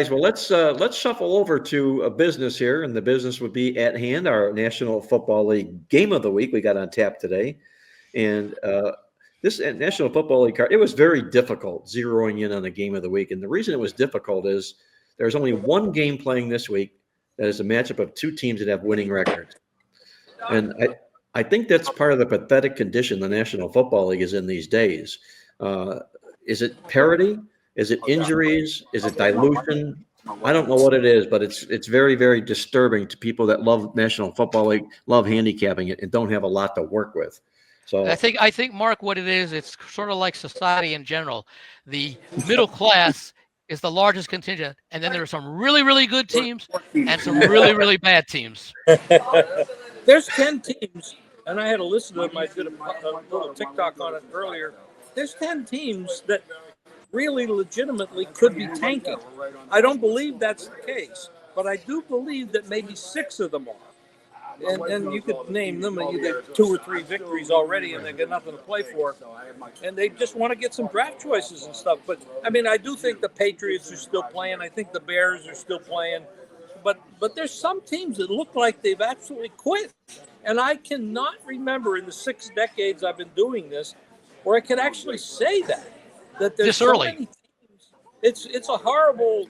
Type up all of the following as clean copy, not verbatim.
Guys, well, let's shuffle over to a business here, and the business would be at hand. Our National Football League game of the week we got on tap today, and this National Football League card. It was very difficult zeroing in on the game of the week, and the reason it was difficult is there's only one game playing this week that is a matchup of two teams that have winning records, and I think that's part of the pathetic condition the National Football League is in these days. Uh, is it parity? Is it injuries? Is it dilution? I don't know what it is, but it's very, very disturbing to people that love National Football League, love handicapping it, and don't have a lot to work with. So I think, Mark, what it is, it's sort of like society in general. The middle class is the largest contingent, and then there are some really, really good teams and some really, really bad teams. There's 10 teams, and I had a list of them. I did a little TikTok on it earlier. There's 10 teams that really legitimately could be tanking. I don't believe that's the case, but I do believe that maybe 6 of them are. And you could name them, and you get 2 or 3 victories already, and they get nothing to play for. And they just want to get some draft choices and stuff. But, I mean, I do think the Patriots are still playing. I think the Bears are still playing. But there's some teams that look like they've absolutely quit. And I cannot remember in the 6 decades I've been doing this where I could actually say that there's This so early. many teams. It's a horrible.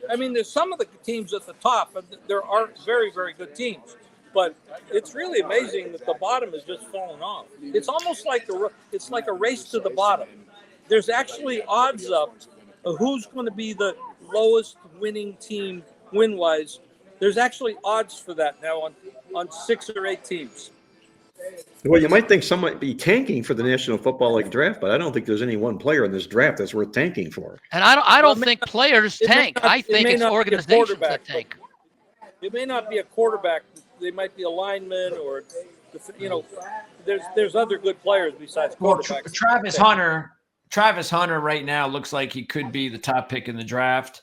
I mean, there's some of the teams at the top, and there are very, very good teams. But it's really amazing that the bottom is just falling off. It's almost like it's like a race to the bottom. There's actually odds up of who's going to be the lowest winning team win-wise. There's actually odds for that now on 6 or 8 teams. well, you might think some might be tanking for the National Football League draft, but I don't think there's any one player in this draft that's worth tanking for. And I don't think players tank. I think it's not be a organizations that quarterback, tank. It may not be a quarterback. They might be a lineman, or there's other good players besides quarterbacks. Travis Hunter right now looks like he could be the top pick in the draft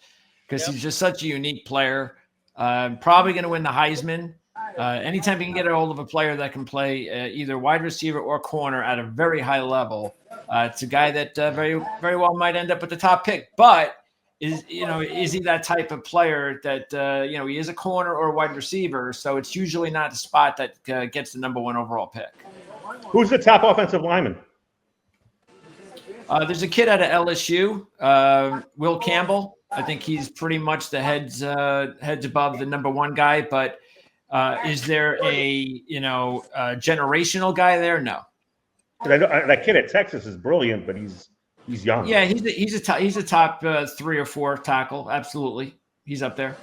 because he's just such a unique player. Probably going to win the Heisman. Anytime you can get a hold of a player that can play either wide receiver or corner at a very high level, it's a guy that very, very well might end up with the top pick. But is he that type of player that he is a corner or a wide receiver? So it's usually not the spot that gets the number 1 overall pick. Who's the top offensive lineman? There's a kid out of LSU, Will Campbell. I think he's pretty much the heads above the number 1 guy. But is there a generational guy there? No. I know, that kid at Texas is brilliant, but he's young. Yeah, he's a top 3 or 4 tackle. Absolutely, he's up there.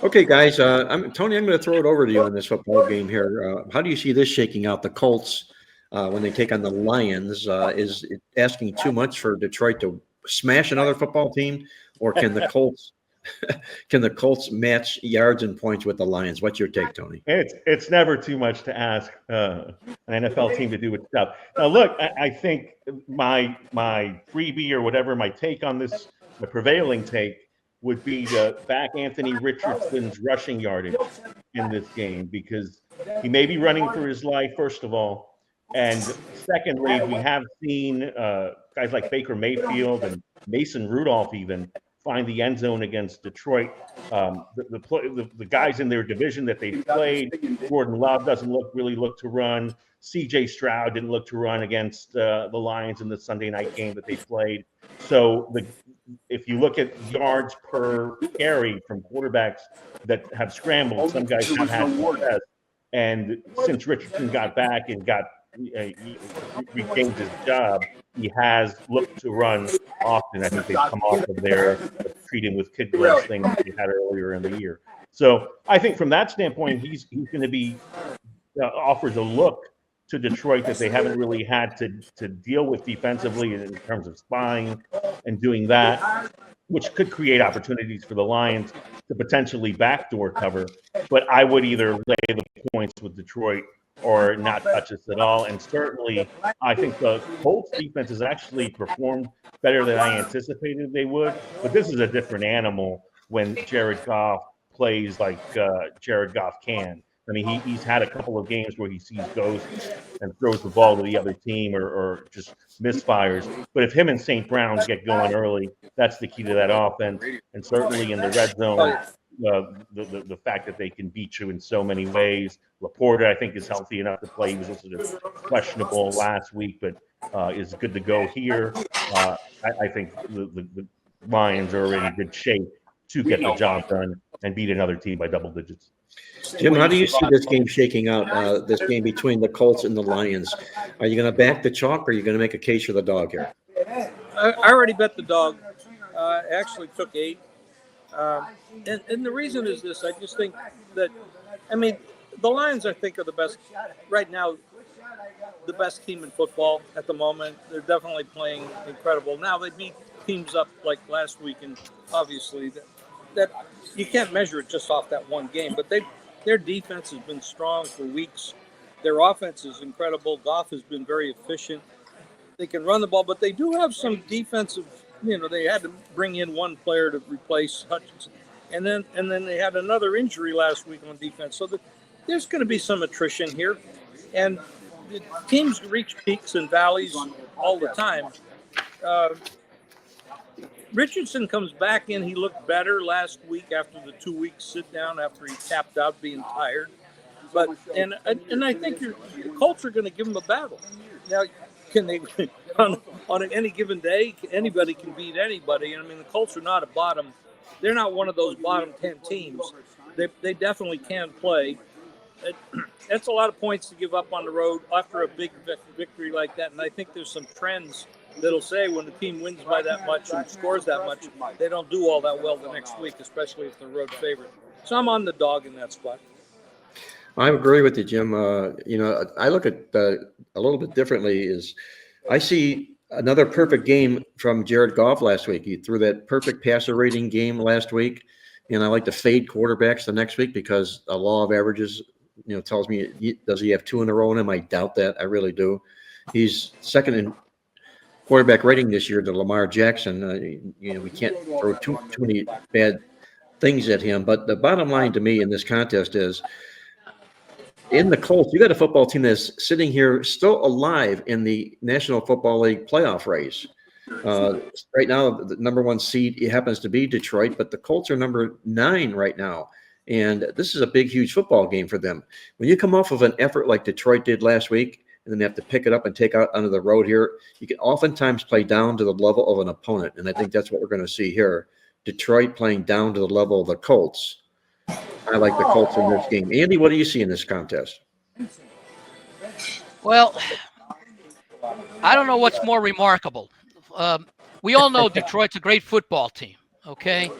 Okay, guys, Tony, I'm going to throw it over to you on this football game here. How do you see this shaking out? The Colts, when they take on the Lions, is it asking too much for Detroit to smash another football team, or can the Colts match yards and points with the Lions? What's your take, Tony? It's never too much to ask an NFL team to do its job. Now, look, I think my freebie or whatever my take on this, the prevailing take, would be to back Anthony Richardson's rushing yardage in this game, because he may be running for his life, first of all, and secondly, we have seen guys like Baker Mayfield and Mason Rudolph even find the end zone against Detroit. The guys in their division that they played, Jordan Love doesn't really look to run. C.J. Stroud didn't look to run against the Lions in the Sunday night game that they played. So if you look at yards per carry from quarterbacks that have scrambled, some guys have had success. And since Richardson got back and regained his job, he has looked to run often. I think they've come off of their treating with kid gloves thing that they had earlier in the year. So I think from that standpoint, he's going to be offers a look to Detroit that they haven't really had to deal with defensively in terms of spying and doing that, which could create opportunities for the Lions to potentially backdoor cover. But I would either lay the points with Detroit or not touch this at all. And certainly, I think the Colts defense has actually performed better than I anticipated they would. But this is a different animal when Jared Goff plays like Jared Goff can. I mean, he's had a couple of games where he sees ghosts and throws the ball to the other team or just misfires. But if him and St. Brown get going early, that's the key to that offense. And certainly in the red zone, the fact that they can beat you in so many ways. Laporta, I think, is healthy enough to play. He was listed as questionable last week, but is good to go here. I think the Lions are in good shape to get the job done and beat another team by double digits. Jim, how do you see this game shaking out, this game between the Colts and the Lions? Are you going to back the chalk, or are you going to make a case for the dog here? I already bet the dog. I actually took 8. And the reason is this. I just think that, I mean, the Lions, I think, are the best, right now, the best team in football at the moment. They're definitely playing incredible. Now, they beat teams up like last week, and obviously that you can't measure it just off that one game, but their defense has been strong for weeks. Their offense is incredible. Goff has been very efficient. They can run the ball, but they do have some defensive, they had to bring in one player to replace Hutchinson. And then they had another injury last week on defense. So there's going to be some attrition here. And the teams reach peaks and valleys all the time. Richardson comes back in. He looked better last week after the 2-week sit down after he tapped out being tired. But and I think the Colts are going to give him a battle. Now, can they on any given day? Anybody can beat anybody. I mean, the Colts are not a bottom. They're not one of those bottom 10 teams. They definitely can play. That's a lot of points to give up on the road after a big victory like that. And I think there's some trends that'll say when the team wins by that much and scores that much, they don't do all that well the next week, especially if they're road favorite. So I'm on the dog in that spot. I agree with you, Jim. I look at a little bit differently. Is I see another perfect game from Jared Goff last week. He threw that perfect passer rating game last week, and I like to fade quarterbacks the next week because the law of averages, tells me does he have 2 in a row in him? I doubt that. I really do. He's second in quarterback rating this year to Lamar Jackson. We can't throw too many bad things at him. But the bottom line to me in this contest is, in the Colts, you got a football team that's sitting here still alive in the National Football League playoff race. Right now, the number 1 seed happens to be Detroit, but the Colts are number 9 right now. And this is a big, huge football game for them. When you come off of an effort like Detroit did last week, and then have to pick it up and take out onto the road here, you can oftentimes play down to the level of an opponent. And I think that's what we're going to see here. Detroit playing down to the level of the Colts. I like the Colts in this game. Andy, what do you see in this contest? Well, I don't know what's more remarkable. We all know Detroit's a great football team, okay?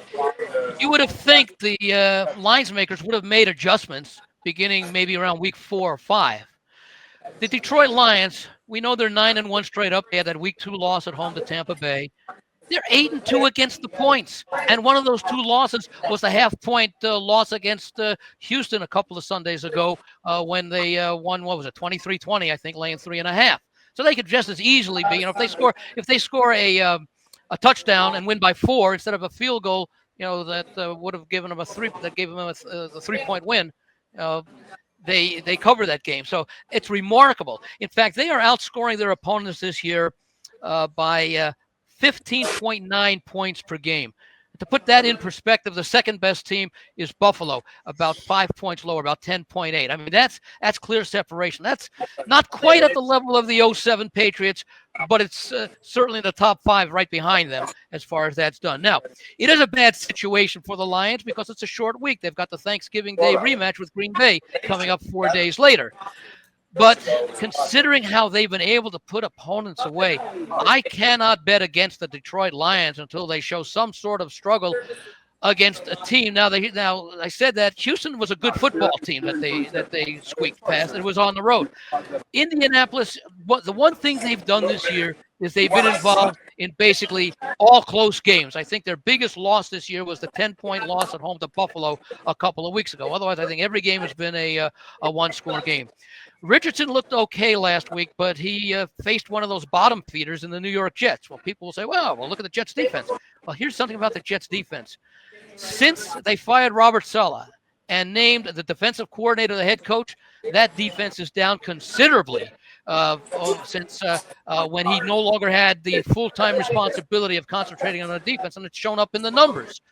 You would have think the lines makers would have made adjustments beginning maybe around week 4 or 5. The Detroit Lions, we know they're 9-1 straight up. They had that week 2 loss at home to Tampa Bay. They're 8-2 against the points, and one of those 2 losses was the half-point loss against Houston a couple of Sundays ago when they won. What was it, 23-20? I think, laying 3.5. So they could just as easily be. If they score a touchdown and win by 4 instead of a field goal, that would have given them a 3-point win. They cover that game. So it's remarkable. In fact, they are outscoring their opponents this year by 15.9 points per game. To put that in perspective, the second best team is Buffalo, about 5 points lower, about 10.8. I mean, that's clear separation. That's not quite at the level of the 2007 Patriots, but it's certainly in the top 5 right behind them as far as that's done. Now, it is a bad situation for the Lions because it's a short week. They've got the Thanksgiving Day rematch with Green Bay coming up 4 days later. But considering how they've been able to put opponents away, I cannot bet against the Detroit Lions until they show some sort of struggle against a team. Now I said that Houston was a good football team that they squeaked past. It was on the road. Indianapolis, the one thing they've done this year is they've been involved in basically all close games. I think their biggest loss this year was the 10-point loss at home to Buffalo a couple of weeks ago. Otherwise, I think every game has been a one-score game. Richardson looked okay last week, but he faced one of those bottom feeders in the New York Jets. Well, people will say, well, look at the Jets defense. Well, here's something about the Jets defense. Since they fired Robert Saleh and named the defensive coordinator, the head coach, that defense is down considerably since when he no longer had the full-time responsibility of concentrating on the defense, and it's shown up in the numbers.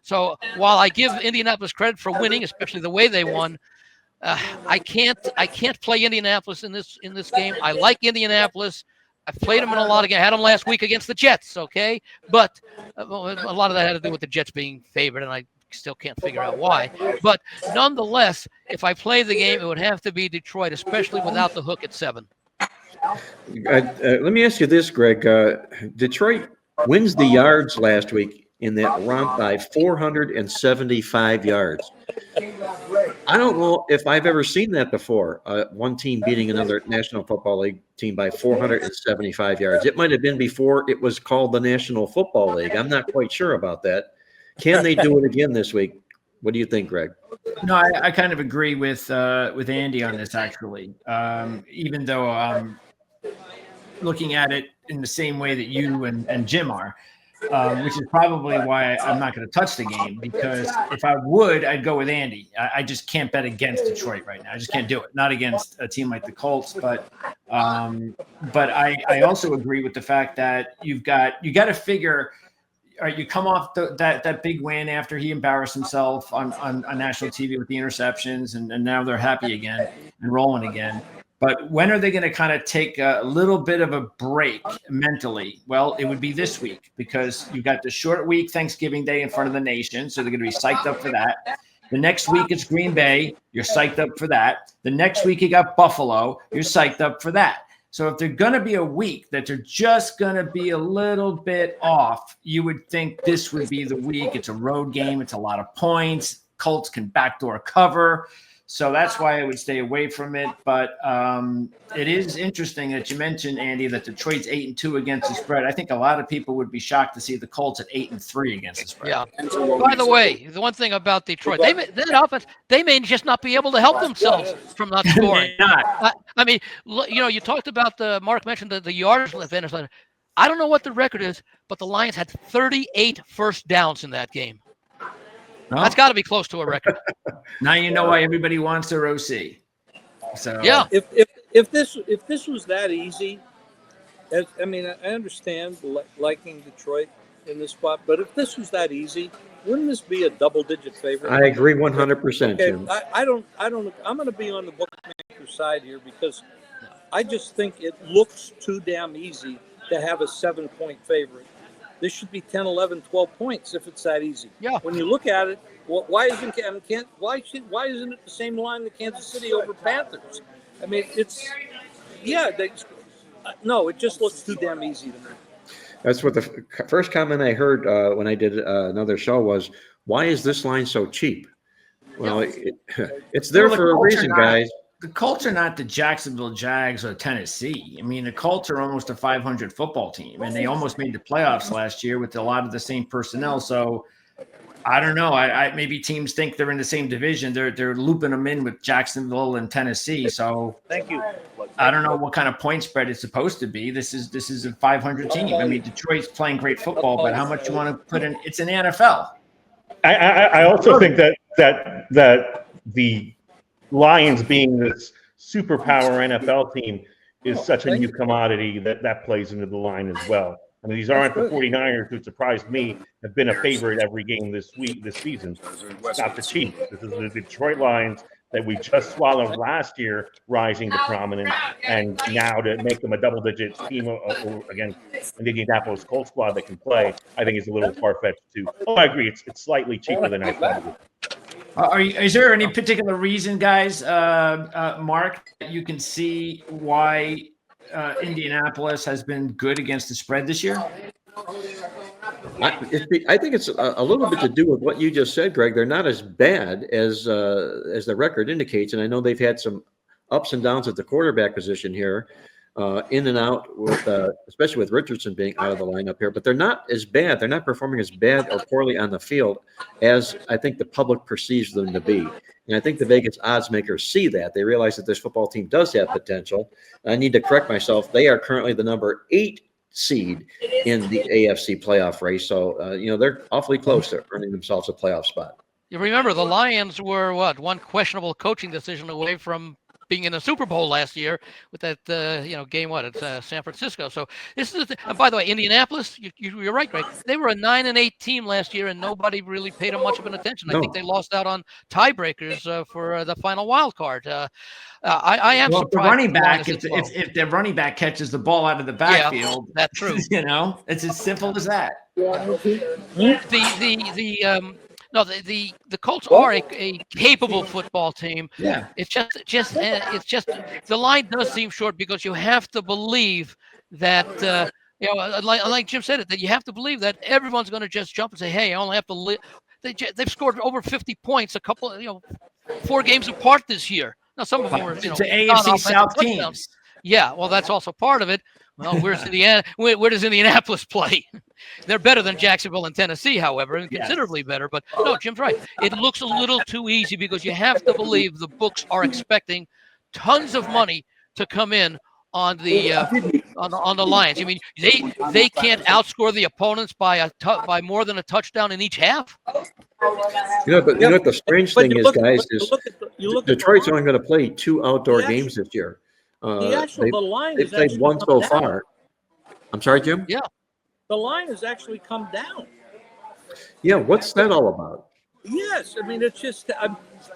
So while I give Indianapolis credit for winning, especially the way they won, I can't play Indianapolis in this game. I like Indianapolis. I've played them in a lot of games. I had them last week against the Jets, okay? But a lot of that had to do with the Jets being favored, and I still can't figure out why. But nonetheless, if I play the game, it would have to be Detroit, especially without the hook at 7. Let me ask you this, Greg. Detroit wins the yards last week in that romp by 475 yards. I don't know if I've ever seen that before. One team beating another National Football League team by 475 yards. It might have been before it was called the National Football League. I'm not quite sure about that. Can they do it again this week? What do you think, Greg? No, I kind of agree with Andy on this, actually. Even though I'm looking at it in the same way that you and Jim are. Which is probably why I'm not going to touch the game, because if I would, I'd go with Andy. I just can't bet against Detroit right now. I just can't do it. Not against a team like the Colts, but I also agree with the fact that you got to figure. All right, you come off that big win after he embarrassed himself on national TV with the interceptions, and now they're happy again and rolling again. But when are they going to kind of take a little bit of a break mentally? Well, it would be this week, because you've got the short week, Thanksgiving Day, in front of the nation. So they're going to be psyched up for that. The next week it's Green Bay. You're psyched up for that. The next week you got Buffalo. You're psyched up for that. So if they're going to be a week that they're just going to be a little bit off, you would think this would be the week. It's a road game. It's a lot of points. Colts can backdoor cover. So that's why I would stay away from it. But it is interesting that you mentioned, Andy, that Detroit's 8-2 against the spread. I think a lot of people would be shocked to see the Colts at 8-3 against the spread. Yeah. By the way, the one thing about Detroit, that offense, they may just not be able to help themselves from not scoring. I mean, you talked about Mark mentioned the yards advantage. I don't know what the record is, but the Lions had 38 first downs in that game. No. That's got to be close to a record. Now you know why everybody wants their OC. So yeah, if this was that easy, I mean, I understand liking Detroit in this spot, but if this was that easy, wouldn't this be a double-digit favorite? I agree 100%, Jim. I don't. I'm going to be on the bookmaker side here, because I just think it looks too damn easy to have a 7-point favorite. This should be 10, 11, 12 points if it's that easy. Yeah. When you look at it, why isn't it the same line that Kansas City over Panthers? I mean, it's no, it just looks too damn easy to me. That's what the first comment I heard when I did another show was, why is this line so cheap? Well, it's there for a reason, guys. The Colts are not the Jacksonville Jags or Tennessee. I mean, the Colts are almost a 500 football team, and they almost made the playoffs last year with a lot of the same personnel. So I don't know. I maybe teams think they're in the same division. They're looping them in with Jacksonville and Tennessee. So thank you. I don't know what kind of point spread it's supposed to be. This is a 500 team. I mean, Detroit's playing great football, but how much you want to put in? It's an NFL. I also think that the Lions being this superpower NFL team is such a new commodity that plays into the line as well. I mean, these aren't the 49ers, who surprised me, have been a favorite every game this season. It's not the Chiefs. This is the Detroit Lions that we just swallowed last year, rising to prominence, and now to make them a double-digit team against the Indianapolis Colts squad that can play, I think is a little far-fetched too. Oh, I agree. It's slightly cheaper than I thought it would. Is there any particular reason, guys, Mark, that you can see why Indianapolis has been good against the spread this year? I think it's a little bit to do with what you just said, Greg. They're not as bad as the record indicates, and I know they've had some ups and downs at the quarterback position here, in and out, with especially with Richardson being out of the lineup here. But they're not as bad. They're not performing as bad or poorly on the field as I think the public perceives them to be. And I think the Vegas odds makers see that. They realize that this football team does have potential. I need to correct myself. They are currently the number 8 seed in the AFC playoff race. So, they're awfully close to earning themselves a playoff spot. You remember the Lions were one questionable coaching decision away from being in the Super Bowl last year with that game at San Francisco. So this is and by the way, Indianapolis, you're right, Greg. They were a 9-8 team last year, and nobody really paid them much of an attention. I think they lost out on tiebreakers for the final wild card. I am surprised. The running back, if the running back catches the ball out of the backfield, that's true. It's as simple as that. The Colts are a capable football team. Yeah. It's just the line does seem short because you have to believe that like Jim said it, that you have to believe that everyone's going to just jump and say, hey, I only have to live. They've scored over 50 points a couple 4 games apart this year. Now some of them were to AFC South teams. Yeah, well, that's also part of it. Well, where's Indiana? Where does Indianapolis play? They're better than Jacksonville and Tennessee, however, and considerably better. But no, Jim's right. It looks a little too easy because you have to believe the books are expecting tons of money to come in on the Lions. I mean, they can't outscore the opponents by more than a touchdown in each half. You know what the strange thing is, guys, is Detroit's only going to play 2 outdoor games this year. The line they've played one so far. I'm sorry, Jim? Yeah. The line has actually come down. Yeah, what's that all about? Yes, I mean, it's just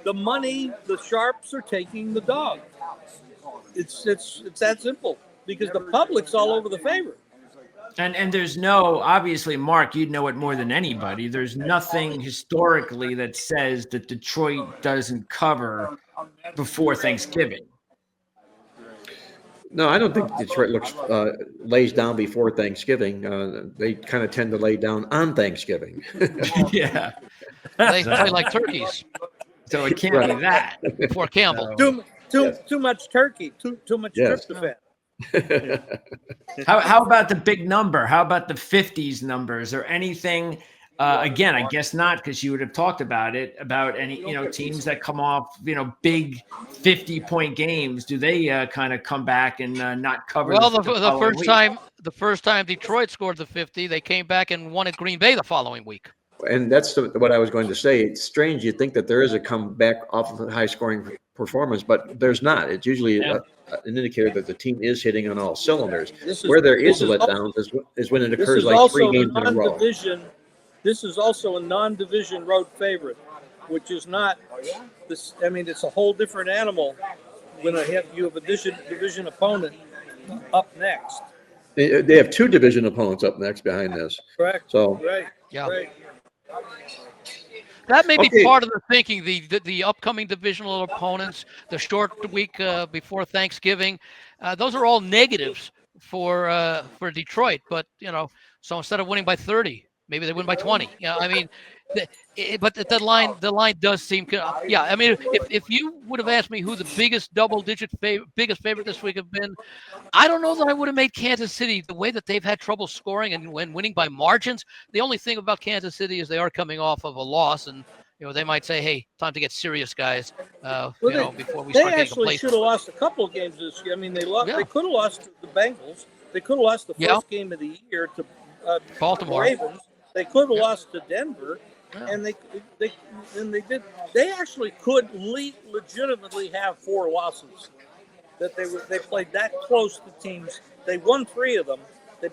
the money, the sharps are taking the dog. It's that simple because the public's all over the favorite. And there's obviously, Mark, you'd know it more than anybody. There's nothing historically that says that Detroit doesn't cover before Thanksgiving. No, I don't think Detroit lays down before Thanksgiving. They kind of tend to lay down on Thanksgiving. Yeah. They play like turkeys. So it can't be that. Before Campbell. Too much turkey, too much tryptophan. How about the big number? How about the 50s numbers or anything? Again, I guess not, because you would have talked about it, about any teams that come off big 50-point games. Do they kind of come back and not cover? Well, the first time Detroit scored the 50, they came back and won at Green Bay the following week. And that's what I was going to say. It's strange. You think that there is a comeback off of a high-scoring performance, but there's not. It's usually an indicator that the team is hitting on all cylinders. Where there is a letdown is when it occurs like 3 games in a row. This is also a non-division road favorite, which is not this. I mean, it's a whole different animal when you have a division opponent up next. They have 2 division opponents up next behind this. Correct. So right. That may be part of the thinking. The upcoming divisional opponents, the short week before Thanksgiving, those are all negatives for Detroit. But so instead of winning by 30. Maybe they win by 20. I mean, but the line does seem. Yeah, I mean, if you would have asked me who the biggest double-digit biggest favorite this week have been, I don't know that I would have made Kansas City. The way that they've had trouble scoring and when winning by margins, the only thing about Kansas City is they are coming off of a loss, and they might say, "Hey, time to get serious, guys." Before we start getting complacent. They actually should have lost a couple of games this year. I mean, they lost. Yeah. They could have lost to the Bengals. They could have lost the first game of the year to Baltimore Ravens. They could have lost to Denver, and they did. They actually could legitimately have 4 losses. That they played that close to teams. They won 3 of them,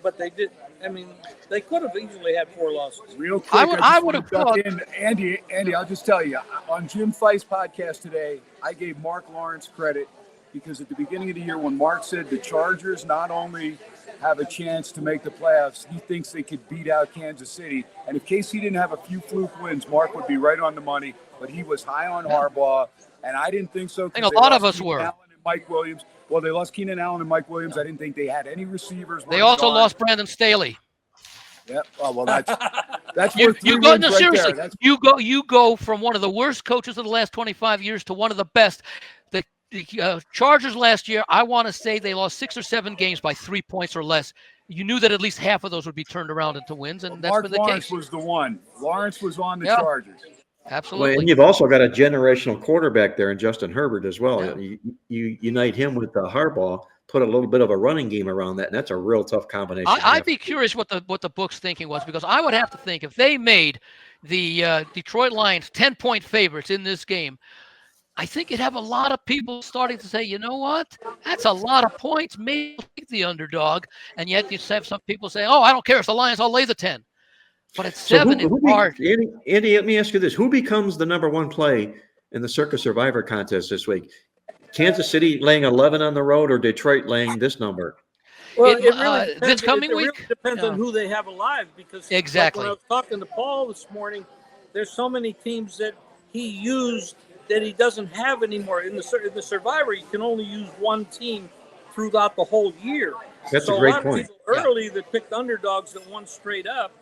but they did. I mean, they could have easily had 4 losses. Real quick, I would have thought. Andy, I'll just tell you on Jim Feist's podcast today, I gave Mark Lawrence credit because at the beginning of the year, when Mark said the Chargers not only have a chance to make the playoffs, he thinks they could beat out Kansas City. And if KC didn't have a few fluke wins, Mark would be right on the money. But he was high on Harbaugh, and I didn't think so. I think a lot of us were. Allen and Mike Williams. Well, they lost Keenan Allen and Mike Williams. I didn't think they had any receivers. They also lost Brandon Staley. Yeah. Oh, well, that's you worth 3 go. wins No, right seriously, there. you go from one of the worst coaches of the last 25 years to one of the best. The Chargers last year, I want to say they lost 6 or 7 games by 3 points or less. You knew that at least half of those would be turned around into wins, and that's been the Lawrence case. was the one. Lawrence was on the Chargers. Absolutely. Well, and you've also got a generational quarterback there in Justin Herbert as well. Yeah. You unite him with Harbaugh, put a little bit of a running game around that, and that's a real tough combination. I'd be curious what the book's thinking was, because I would have to think if they made, the Detroit Lions 10-point favorites in this game, I think you'd have a lot of people starting to say, you know what? That's a lot of points. Maybe I'll take the underdog. And yet you have some people say, oh, I don't care. It's the Lions. I'll lay the 10. But at 7, it's hard. Andy, let me ask you this. Who becomes the number one play in the Circa Survivor contest this week? Kansas City laying 11 on the road or Detroit laying this number? Well, It- it really depends, this coming it really week? depends on Yeah. who they have alive. Because Exactly. like when I was talking to Paul this morning, there's so many teams that he used that he doesn't have anymore. In the Survivor, you can only use one team throughout the whole year. That's so a great lot point. of people early that picked underdogs that won straight up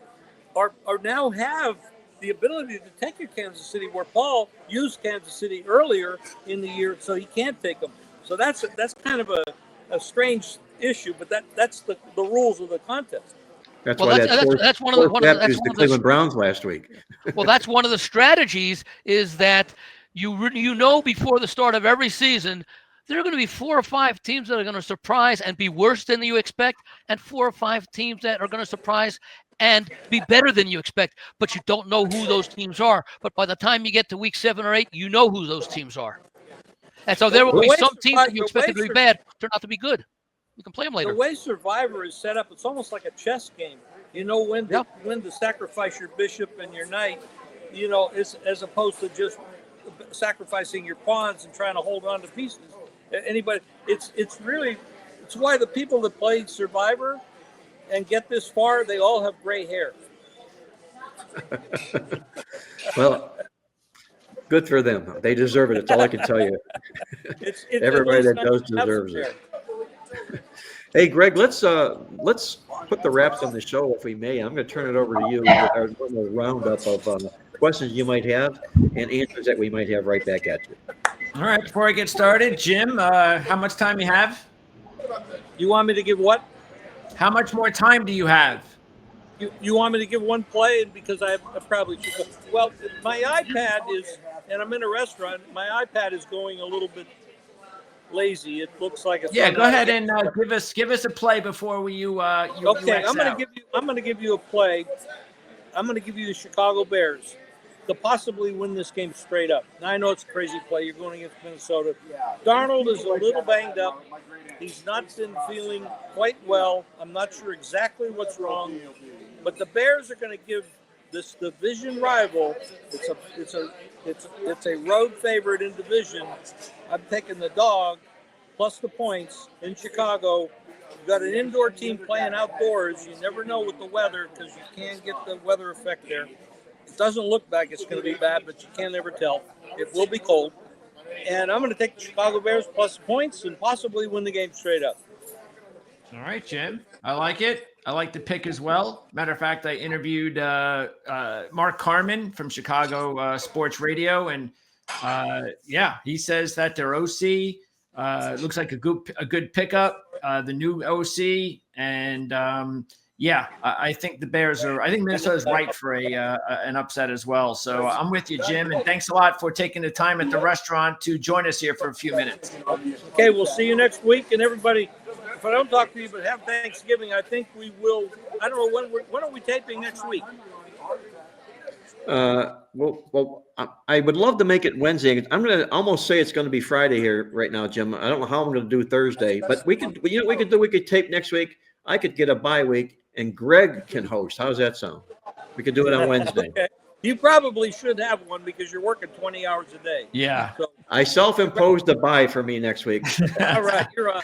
are now have the ability to take a Kansas City, where Paul used Kansas City earlier in the year, so he can't take them. So that's kind of a strange issue, but that's the rules of the contest. That's Well, why that's one of the the Cleveland Browns last week. well, that's one of the strategies is that you know before the start of every season there are going to be 4 or 5 teams that are going to surprise and be worse than you expect, and 4 or 5 teams that are going to surprise and be better than you expect. But you don't know who those teams are. But by the time you get to week 7 or 8, you know who those teams are. And so there will be some teams that you expected to be bad turn out to be good. You can play them later. The way Survivor is set up, it's almost like a chess game. You know when to sacrifice your bishop and your knight, as opposed to just sacrificing your pawns and trying to hold on to pieces. Anybody, it's why the people that play Survivor and get this far, they all have gray hair. Well, good for them. They deserve it. That's all I can tell you. Everybody that does deserves it. Hey, Greg, let's put the wraps on the show if we may. I'm going to turn it over to you with our little roundup of questions you might have and answers that we might have right back at you. All right, before I get started, Jim, how much time you have? You want me to give what? How much more time do you have? You want me to give one play? Because I probably should. Well, my iPad is, and I'm in a restaurant, my iPad is going a little bit lazy. It looks like it's. Yeah, go ahead and give us a play before you. Okay, I'm going to give you a play. I'm going to give you the Chicago Bears to possibly win this game straight up. Now, I know it's a crazy play. You're going against Minnesota. Darnold is a little banged up. He's not been feeling quite well. I'm not sure exactly what's wrong, but the Bears are going to give this division rival. It's a road favorite in division. I'm taking the dog plus the points in Chicago. You've got an indoor team playing outdoors. You never know with the weather because you can get the weather effect there. It doesn't look like it's going to be bad, but you can never tell. It will be cold. And I'm going to take the Chicago Bears plus points and possibly win the game straight up. All right, Jim. I like it. I like the pick as well. Matter of fact, I interviewed Mark Carman from Chicago Sports Radio, and he says that their OC looks like a good pickup. The new OC, and I think the Bears are. I think Minnesota's right for an upset as well. So I'm with you, Jim, and thanks a lot for taking the time at the restaurant to join us here for a few minutes. Okay, we'll see you next week, and everybody. If I don't talk to you, but have Thanksgiving, I think we will. I don't know when are we taping next week. Well, I would love to make it Wednesday. I'm going to almost say it's going to be Friday here right now, Jim. I don't know how I'm going to do Thursday, but we could tape next week. I could get a bye week, and Greg can host. How's that sound? We could do it on Wednesday. Okay. You probably should have one because you're working 20 hours a day. Yeah. So, I self-imposed a bye for me next week. all right, you're on.